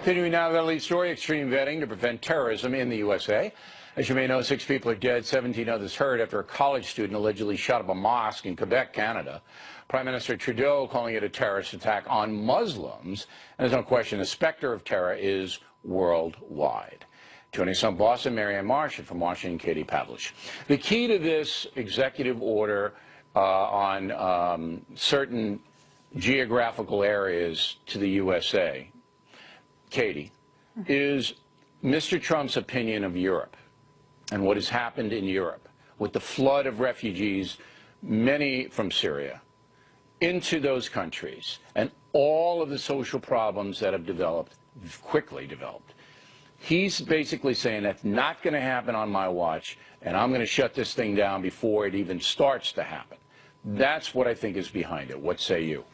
Continuing now with our lead story, extreme vetting to prevent terrorism in the USA. As you may know, 6 people are dead, 17 others hurt after a college student allegedly shot up a mosque in Quebec, Canada. Prime Minister Trudeau calling it a terrorist attack on Muslims. And there's no question the specter of terror is worldwide. Joining us from Boston, Marianne Marshall, from Washington, Katie Pavlich. The key to this executive order on certain geographical areas to the USA, Katie, is Mr. Trump's opinion of Europe and what has happened in Europe with the flood of refugees, many from Syria, into those countries, and all of the social problems that have developed, quickly developed. He's basically saying that's not going to happen on my watch, and I'm going to shut this thing down before it even starts to happen. That's what I think is behind it. What say you?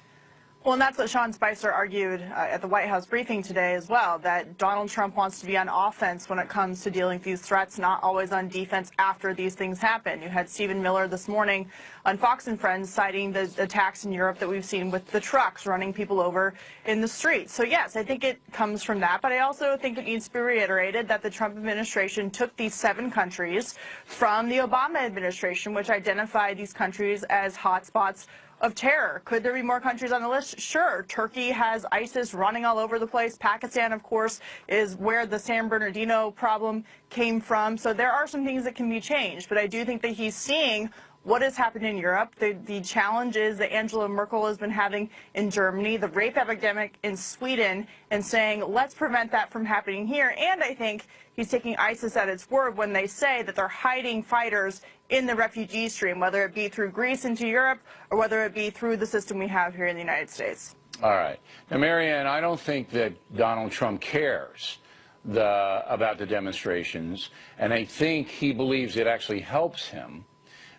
Well, and that's what Sean Spicer argued at the White House briefing today as well, that Donald Trump wants to be on offense when it comes to dealing with these threats, not always on defense after these things happen. You had Stephen Miller this morning on Fox and Friends citing the attacks in Europe that we've seen with the trucks running people over in the streets. So, yes, I think it comes from that. But I also think it needs to be reiterated that the Trump administration took these 7 countries from the Obama administration, which identified these countries as hotspots of terror. Could there be more countries on the list? Sure. Turkey has ISIS running all over the place. Pakistan, of course, is where the San Bernardino problem came from. So there are some things that can be changed. But I do think that he's seeing what has happened in Europe, the challenges that Angela Merkel has been having in Germany, the rape epidemic in Sweden, and saying, let's prevent that from happening here. And I think he's taking ISIS at its word when they say that they're hiding fighters in the refugee stream, whether it be through Greece into Europe or whether it be through the system we have here in the United States. All right. Now, Marianne, I don't think that Donald Trump cares about the demonstrations, and I think he believes it actually helps him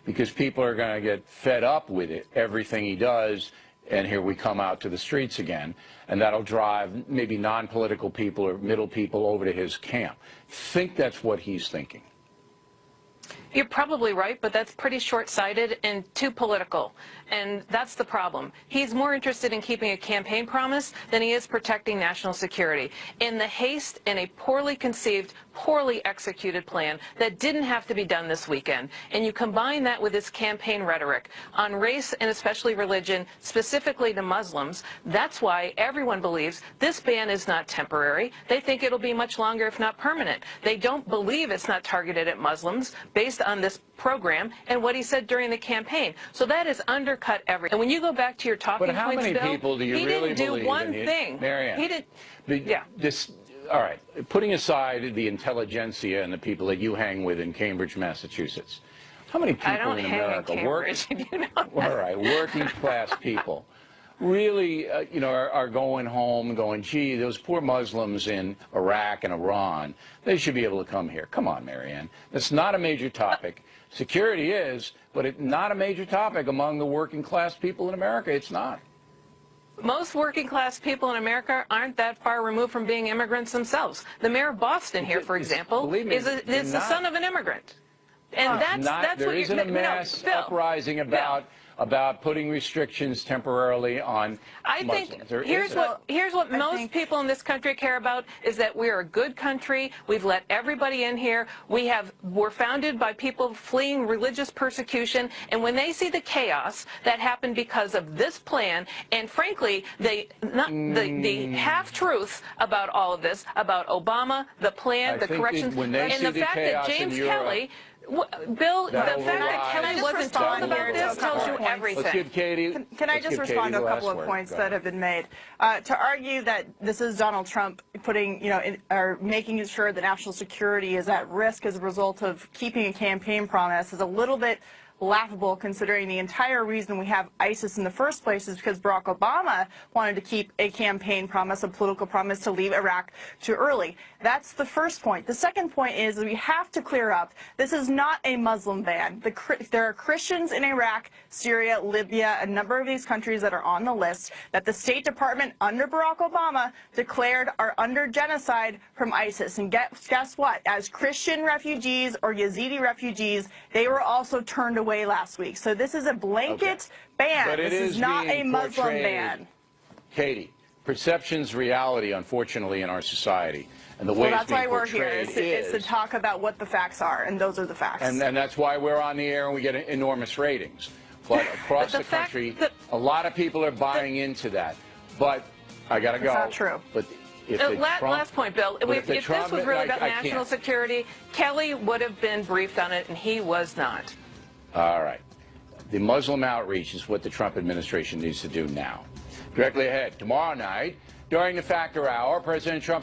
because people are going to get fed up with it, everything he does, and here we come out to the streets again, and that'll drive maybe non-political people or middle people over to his camp. Think that's what he's thinking. You're probably right, but that's pretty short-sighted and too political, and that's the problem. He's more interested in keeping a campaign promise than he is protecting national security. In the haste in a poorly conceived, poorly executed plan that didn't have to be done this weekend, and you combine that with his campaign rhetoric on race and especially religion, specifically to Muslims, that's why everyone believes this ban is not temporary. They think it'll be much longer, if not permanent. They don't believe it's not targeted at Muslims based on this program and what he said during the campaign. So that has undercut everything. And when you go back to your talking points, Bill, he really didn't do one thing. Marianne, he did. Yeah. All right. Putting aside the intelligentsia and the people that you hang with in Cambridge, Massachusetts, how many people in America, all right, working class people, really, are going home, going, gee, those poor Muslims in Iraq and Iran, they should be able to come here. Come on, Marianne. That's not a major topic. Security is, but it's not a major topic among the working class people in America. It's not. Most working class people in America aren't that far removed from being immigrants themselves. The mayor of Boston here, for example, is the son of an immigrant. And there isn't a mass uprising about putting restrictions temporarily on Muslims. Here's what most people in this country care about is that we're a good country. We've let everybody in here. We're founded by people fleeing religious persecution, and when they see the chaos that happened because of this plan, and frankly, the half-truth about all of this, about Obama, the plan, the corrections, and the fact that James Kelly. Bill, the fact that Kelly wasn't told about this tells you everything. Let's give Katie. Can I just respond to a couple of points that have been made? To argue that this is Donald Trump putting, or making sure that national security is at risk as a result of keeping a campaign promise is a little bit laughable, considering the entire reason we have ISIS in the first place is because Barack Obama wanted to keep a campaign promise, a political promise to leave Iraq too early. That's the first point. The second point is that we have to clear up, this is not a Muslim ban. There are Christians in Iraq, Syria, Libya, a number of these countries that are on the list that the State Department under Barack Obama declared are under genocide from ISIS. And guess what? As Christian refugees or Yazidi refugees, they were also turned away last week. So this is a blanket ban. But this is not a Muslim ban. Katie, perception's reality, unfortunately, in our society. And the way Well, it's that's why being we're here, portrayed is to talk about what the facts are, and those are the facts. and that's why we're on the air and we get enormous ratings. But across the country, a lot of people are buying into that. But I got to go. It's not true. But if the last point, Bill. If this Trump, was really about I national can't. security, Kelly would have been briefed on it, and he was not. All right. The Muslim outreach is what the Trump administration needs to do now. Directly ahead, tomorrow night, during the Factor Hour, President Trump